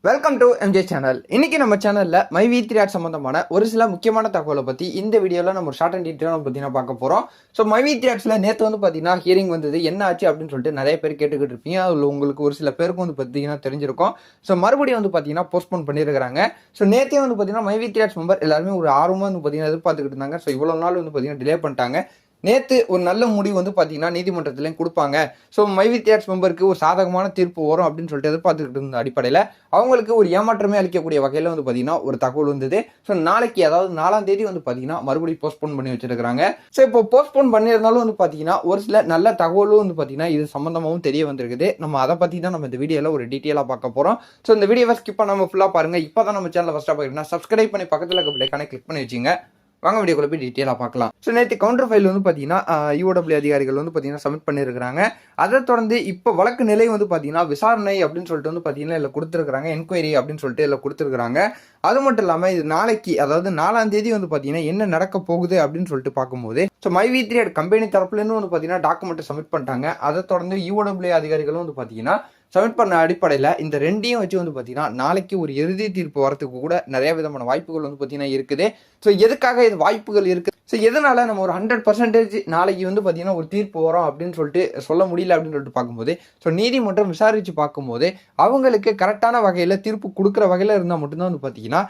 Welcome to MJ channel. இன்னைக்கு நம்ம சேனல்ல மை வி3 ஆட் சம்பந்தமான ஒரு சில முக்கியமான தகவலை பத்தி இந்த வீடியோல நம்ம ஷார்ட் அண்ட் டீட்டெயிலாக பார்த்தீங்கன்னா பார்க்க போறோம். ஸோ மை வி3 ஆட்ஸ்ல நேற்று வந்து பார்த்தீங்கன்னா ஹியரிங் வந்தது, என்ன ஆச்சு அப்படின்னு சொல்லிட்டு நிறைய பேர் கேட்டுக்கிட்டு இருப்பீங்க. அதில் உங்களுக்கு ஒரு சில பேருக்கு வந்து பார்த்தீங்கன்னா தெரிஞ்சிருக்கும். ஸோ மறுபடியும் வந்து பார்த்தீங்கன்னா போஸ்ட்போன் பண்ணியிருக்காங்க. ஸோ நேற்றே வந்து பார்த்தீங்கன்னா மை வி3 ஆட்ஸ் மெம்பர் எல்லாருமே ஒரு ஆர்வமாக வந்து பார்த்தீங்கன்னா எதிர்பார்த்துக்கிட்டு இருந்தாங்க. ஸோ இவ்வளோ நாள் வந்து பார்த்தீங்கன்னா டிலே பண்ணிட்டாங்க. நேற்று ஒரு நல்ல முடிவு வந்து பார்த்தீங்கன்னா நீதிமன்றத்திலையும் கொடுப்பாங்க. ஸோ மை வி3 ஆட்ஸ் மெம்பருக்கு ஒரு சாதகமான தீர்ப்பு வரும் அப்படின்னு சொல்லிட்டு எதிர்பார்த்துக்கிட்டு இருந்த அடிப்படையில் அவங்களுக்கு ஒரு ஏமாற்றமே அளிக்கக்கூடிய வகையில் வந்து பார்த்தீங்கன்னா ஒரு தகவல் வந்தது. ஸோ நாளைக்கு, அதாவது 4ஆம் தேதி வந்து பார்த்தீங்கன்னா மறுபடியும் போஸ்ட்போன் பண்ணி வச்சிருக்காங்க. ஸோ இப்போ போஸ்ட்போன் பண்ணியிருந்தாலும் வந்து பார்த்தீங்கன்னா ஒரு சில நல்ல தகவலும் வந்து பார்த்தீங்கன்னா இது சம்பந்தமாகவும் தெரிய வந்திருக்குது. நம்ம அதை பற்றி தான் நம்ம இந்த வீடியோவில் ஒரு டீட்டெயிலாக பார்க்க போகிறோம். ஸோ இந்த வீடியோவை ஸ்கிப் பண்ணாமல் ஃபுல்லாக பாருங்கள். இப்போ தான் நம்ம சேனலில் ஃபஸ்ட்டாக பார்க்குறீங்கன்னா சப்ஸ்கிரைப் பண்ணி பக்கத்தில் இருக்க பிள்ளைக்கான கிளிக் பண்ணி வச்சுங்க. வாங்க வீடியோக்குள்ள போய் டீட்டெயிலாக பார்க்கலாம். ஸோ நேற்று கவுண்டர் ஃபைல் வந்து பார்த்தீங்கன்னா யூடபிள்யூ அதிகாரிகள் வந்து பார்த்தீங்கன்னா சப்மிட் பண்ணியிருக்காங்க. அதை தொடர்ந்து இப்போ வழக்கு நிலை வந்து பார்த்தீங்கன்னா விசாரணை அப்படின்னு சொல்லிட்டு வந்து பார்த்தீங்கன்னா இதில் கொடுத்துருக்காங்க, என்கொயரி அப்படின்னு சொல்லிட்டு இதில் கொடுத்துருக்காங்க. அது மட்டும் இல்லாமல் இது நாளைக்கு, அதாவது 4ஆம் தேதி வந்து பார்த்தீங்கன்னா என்ன நடக்க போகுது அப்படின்னு சொல்லிட்டு பார்க்கும்போது, ஸோ மை வி3 கம்பெனி தரப்புலேருந்து வந்து பார்த்தீங்கன்னா டாக்குமெண்ட்டை சப்மிட் பண்ணிட்டாங்க. அதை தொடர்ந்து யூடபிள்யூ அதிகாரிகளும் வந்து பார்த்தீங்கன்னா சப்மிட் பண்ண அடிப்படையில் இந்த ரெண்டையும் வச்சு வந்து பார்த்தீங்கன்னா நாளைக்கு ஒரு இறுதி தீர்ப்பு வரத்துக்கு கூட நிறைய விதமான வாய்ப்புகள் வந்து பார்த்தீங்கன்னா இருக்குது. ஸோ எதுக்காக இது வாய்ப்புகள் இருக்குது, ஸோ எதனால நம்ம ஒரு 100% நாளைக்கு வந்து பார்த்தீங்கன்னா ஒரு தீர்ப்பு வரும் அப்படின்னு சொல்லிட்டு சொல்ல முடியல அப்படின்னு சொல்லிட்டு பார்க்கும்போது, ஸோ நீதிமன்றம் விசாரித்து பார்க்கும்போது அவங்களுக்கு கரெக்டான வகையில் தீர்ப்பு கொடுக்குற வகையில் இருந்தால் மட்டும்தான் வந்து பார்த்தீங்கன்னா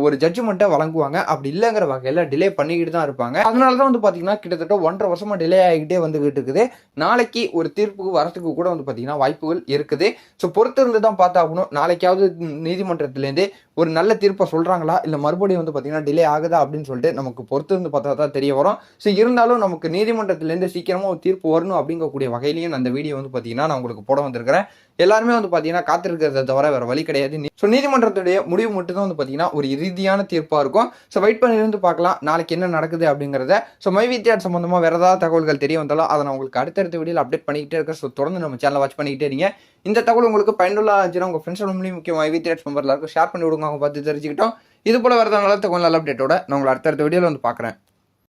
ஒரு ஜட்ஜ்மெண்ட்டை வழங்குவாங்க. அப்படி இல்லைங்கிற வகையில் டிலே பண்ணிக்கிட்டு தான் இருப்பாங்க. அதனால தான் வந்து பார்த்தீங்கன்னா கிட்டத்தட்ட 1.5 வருஷமாக டிலே ஆகிக்கிட்டே வந்துகிட்டு இருக்குது. நாளைக்கு ஒரு தீர்ப்புக்கு வரத்துக்கு கூட வந்து பார்த்தீங்கன்னா வாய்ப்புகள் இருக்குது. ஸோ பொறுத்து இருந்து தான் பார்த்தாகணும். நாளைக்காவது நீதிமன்றத்திலேருந்து ஒரு நல்ல தீர்ப்பை சொல்கிறாங்களா, இல்லை மறுபடியும் வந்து பார்த்தீங்கன்னா டிலே ஆகுதா அப்படின்னு சொல்லிட்டு நமக்கு பொறுத்து இருந்து பார்த்தா தான் தெரிய வரும். ஸோ இருந்தாலும் நமக்கு நீதிமன்றத்திலேருந்து சீக்கிரமாக ஒரு தீர்ப்பு வரணும் அப்படிங்கக்கூடிய வகையிலையும் அந்த வீடியோ வந்து பார்த்தீங்கன்னா நான் உங்களுக்கு போட வந்திருக்கிறேன். எல்லாருமே வந்து பார்த்தீங்கன்னா காத்திருக்கிறத தவிர வேறு வழி கிடையாது. ஸோ நீதிமன்றத்துடைய முடிவு மட்டும் தான் வந்து பார்த்தீங்கன்னா ஒரு இறுதியான தீர்ப்பாக இருக்கும். ஸோ வெயிட் பண்ணி இருந்து பார்க்கலாம் நாளைக்கு என்ன நடக்குது அப்படிங்கிறத. ஸோ மை வி3 சம்பந்தமாக வேறு ஏதாவது தகவல்கள் தெரிய வந்தாலும் அதை நான் உங்களுக்கு அடுத்தடுத்த வீடியோவில் அப்டேட் பண்ணிக்கிட்டே இருக்கேன். ஸோ தொடர்ந்து நம்ம சேனலை வாட்ச் பண்ணிக்கிட்டே இருங்க. இந்த தகவல் உங்களுக்கு பயனுள்ளதாக இருந்துச்சுன்னா உங்கள் ஃப்ரெண்ட்ஸ் மூலியம் முக்கியம் மை வி3 மெம்பர் எல்லாருக்கும் ஷேர் பண்ணி விடுங்க. அவங்க பார்த்து தெரிஞ்சுக்கிட்டோம். இது போல வேறு நல்ல தகவல் நல்ல அப்டேட்டோட நான் உங்களை அடுத்தடுத்த வீடியோவில் வந்து பார்க்குறேன்.